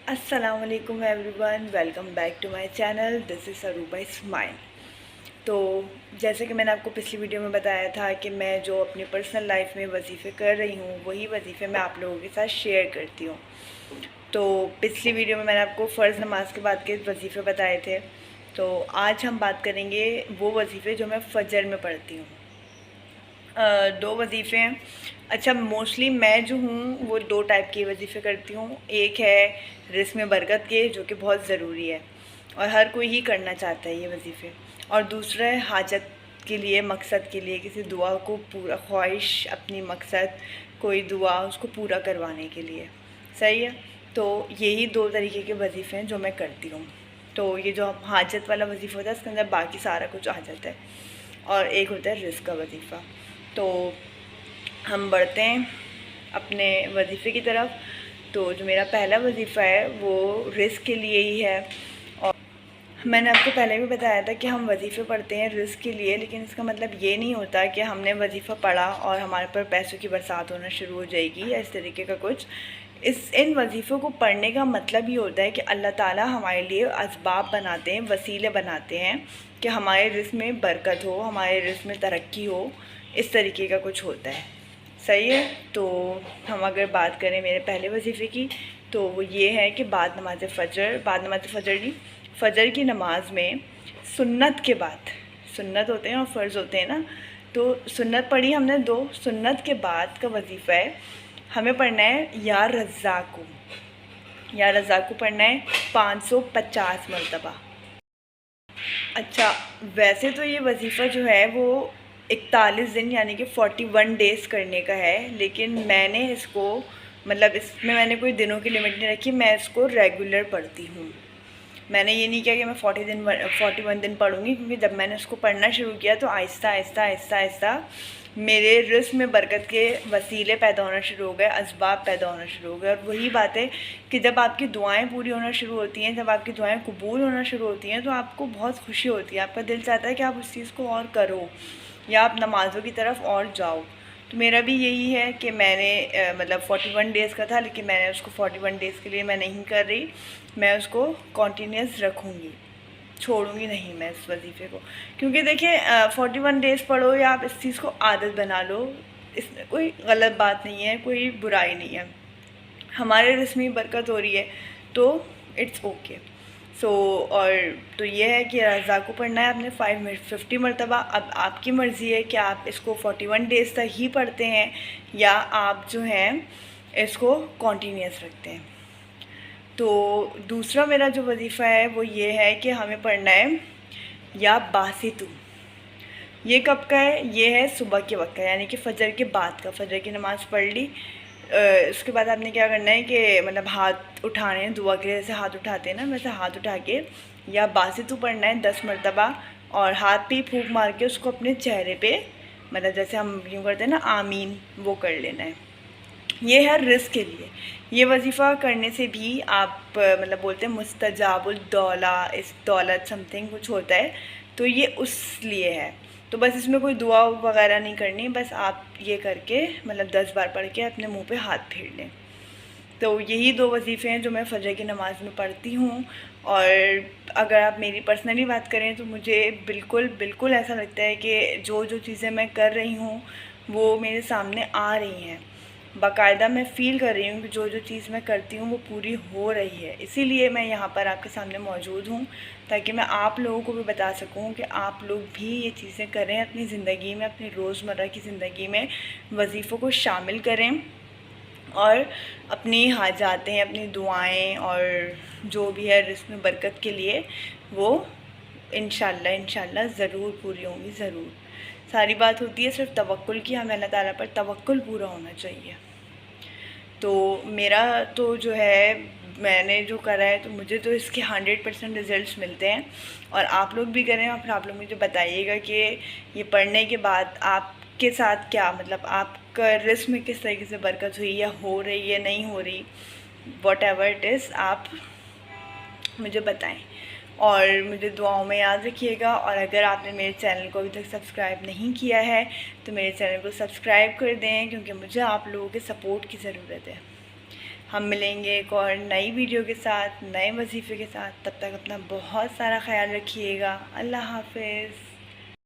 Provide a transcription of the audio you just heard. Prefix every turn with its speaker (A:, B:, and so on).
A: अस्सलाम वालेकुम everyone, welcome back to my channel. This is Aruba Ismail. तो जैसे कि मैंने आपको पिछली वीडियो में बताया था कि मैं जो अपनी पर्सनल लाइफ में वजीफ़े कर रही हूँ वही वजीफ़े मैं आप लोगों के साथ शेयर करती हूँ। तो पिछली वीडियो में मैंने आपको फ़र्ज़ नमाज के बाद के वजीफ़े बताए थे। तो आज हम बात करेंगे वो वजीफ़े जो मैं फ़जर में पढ़ती हूँ। दो वजीफ़े हैं। अच्छा, मोस्टली मैं जो हूँ वो दो टाइप के वजीफ़े करती हूँ। एक है रिज़्क़ में बरकत के, जो कि बहुत ज़रूरी है और हर कोई ही करना चाहता है ये वजीफ़े। और दूसरा है हाजत के लिए, मकसद के लिए, किसी दुआ को पूरा, ख्वाहिश, अपनी मकसद, कोई दुआ उसको पूरा करवाने के लिए। सही है। तो यही दो तरीके के वजीफ़े हैं जो मैं करती हूँ। तो ये जो हाजत वाला वजीफ़ा होता है इसके अंदर बाकी सारा कुछ आ जाता है, और एक होता है रिज़्क़ का वजीफ़ा। तो हम बढ़ते हैं अपने वजीफ़े की तरफ। तो जो मेरा पहला वजीफ़ा है वो रिज़्क़ के लिए ही है। और मैंने आपको पहले भी बताया था कि हम वजीफ़े पढ़ते हैं रिज़्क़ के लिए, लेकिन इसका मतलब ये नहीं होता कि हमने वजीफ़ा पढ़ा और हमारे पर पैसों की बरसात होना शुरू हो जाएगी या इस तरीके का कुछ। इन वजीफ़ों को पढ़ने का मतलब ये होता है कि अल्लाह ताला हमारे लिए असबाब बनाते हैं, वसीले बनाते हैं कि हमारे रिज़्क़ में बरकत हो, हमारे रिज़्क़ में तरक्की हो, इस तरीके का कुछ होता है। सही है। तो हम अगर बात करें मेरे पहले वजीफ़े की, तो वो ये है कि बाद नमाज फ़जर नहीं, फ़जर की नमाज़ में सुन्नत के बाद, सुन्नत होते हैं और फ़र्ज़ होते हैं ना, तो सुन्नत पढ़ी हमने दो, सुन्नत के बाद का वजीफ़ा है हमें पढ़ना है या रज़्ज़ाक़ू, या रज़्ज़ाक़ू पढ़ना है 550 मरतबा। अच्छा, वैसे तो ये वजीफ़ा जो है वो 41 दिन यानी कि 41 डेज़ करने का है, लेकिन मैंने इसको, मतलब इसमें मैंने कोई दिनों की लिमिट नहीं रखी, मैं इसको रेगुलर पढ़ती हूँ। मैंने ये नहीं किया कि मैं 41 दिन पढ़ूँगी, क्योंकि जब मैंने उसको पढ़ना शुरू किया तो आहिस्ता आहिस्ता आहिस्ता आहिस्ता मेरे रिज़्क़ में बरकत के वसीले पैदा होना शुरू हो गए, असबाब पैदा होना शुरू हो गए। और वही बात है कि जब आपकी दुआएं पूरी होना शुरू होती हैं, जब आपकी दुआएं कबूल होना शुरू होती हैं, तो आपको बहुत खुशी होती है, आपका दिल चाहता है कि आप उस चीज़ को और करो या आप नमाज़ों की तरफ और जाओ। तो मेरा भी यही है कि मैंने मतलब 41 डेज़ का था, लेकिन मैंने उसको 41 डेज़ के लिए मैं नहीं कर रही, मैं उसको कॉन्टीन्यूस रखूँगी, छोड़ूंगी नहीं मैं इस वजीफ़े को। क्योंकि देखिए 41 डेज़ पढ़ो या आप इस चीज़ को आदत बना लो, इसमें कोई गलत बात नहीं है, कोई बुराई नहीं है, हमारे रिज़्क़ में बरकत हो रही है, तो इट्स ओके। सो और तो ये है कि रज़ा को पढ़ना है आपने 50 मरतबा। अब आपकी मर्ज़ी है कि आप इसको 41 डेज़ तक ही पढ़ते हैं या आप जो हैं इसको कॉन्टीन्यूस रखते हैं। तो दूसरा मेरा जो वजीफ़ा है वो ये है कि हमें पढ़ना है या बासितु। ये कब का है? ये है सुबह के वक्त का, यानी कि फ़जर के बाद का। फ़जर की नमाज़ पढ़ ली, उसके बाद आपने क्या करना है कि मतलब हाथ उठाने हैं दुआ के लिए, जैसे हाथ उठाते हैं ना, वैसे हाथ उठा के या बासितु पढ़ना है 10 मरतबा, और हाथ पे फूंक मार के उसको अपने चेहरे पे, मतलब जैसे हम यूँ करते हैं ना आमीन, वो कर लेना है। ये है रिज़्क़ के लिए। ये वजीफ़ा करने से भी आप मतलब बोलते हैं मुस्तजाबुल दौला, इस दौलत समथिंग कुछ होता है, तो ये उस लिए है। तो बस इसमें कोई दुआ वगैरह नहीं करनी, बस आप ये करके मतलब 10 बार पढ़ के अपने मुंह पे हाथ फेर लें। तो यही दो वजीफ़े हैं जो मैं फ़जर की नमाज़ में पढ़ती हूँ। और अगर आप मेरी पर्सनली बात करें तो मुझे बिल्कुल ऐसा लगता है कि जो जो चीज़ें मैं कर रही हूँ वो मेरे सामने आ रही हैं, बाकायदा मैं फ़ील कर रही हूँ कि जो जो चीज़ मैं करती हूँ वो पूरी हो रही है। इसीलिए मैं यहाँ पर आपके सामने मौजूद हूँ, ताकि मैं आप लोगों को भी बता सकूँ कि आप लोग भी ये चीज़ें करें अपनी ज़िंदगी में, अपनी रोज़मर्रा की ज़िंदगी में वजीफ़ों को शामिल करें और अपनी हाजातें, अपनी दुआएं और जो भी है रिज़्क़ में बरकत के लिए, वो इंशाल्लाह ज़रूर पूरी होंगी। ज़रूर। सारी बात होती है सिर्फ तवक्कुल की, हमें अल्लाह ताला पर तवक्कुल पूरा होना चाहिए। तो मेरा तो जो है, मैंने जो करा है, तो मुझे तो इसके 100% रिज़ल्ट्स मिलते हैं। और आप लोग भी करें और फिर आप लोग मुझे बताइएगा कि ये पढ़ने के बाद आपके साथ क्या, मतलब आपका रिज़्क़ में किस तरीके से बरकत हुई, या हो रही है, नहीं हो रही, वॉट एवर इट इज़, आप मुझे बताएं। और मुझे दुआओं में याद रखिएगा। और अगर आपने मेरे चैनल को अभी तक सब्सक्राइब नहीं किया है तो मेरे चैनल को सब्सक्राइब कर दें, क्योंकि मुझे आप लोगों के सपोर्ट की ज़रूरत है। हम मिलेंगे एक और नई वीडियो के साथ, नए वजीफ़े के साथ। तब तक अपना बहुत सारा ख्याल रखिएगा। अल्लाह हाफ़िज़।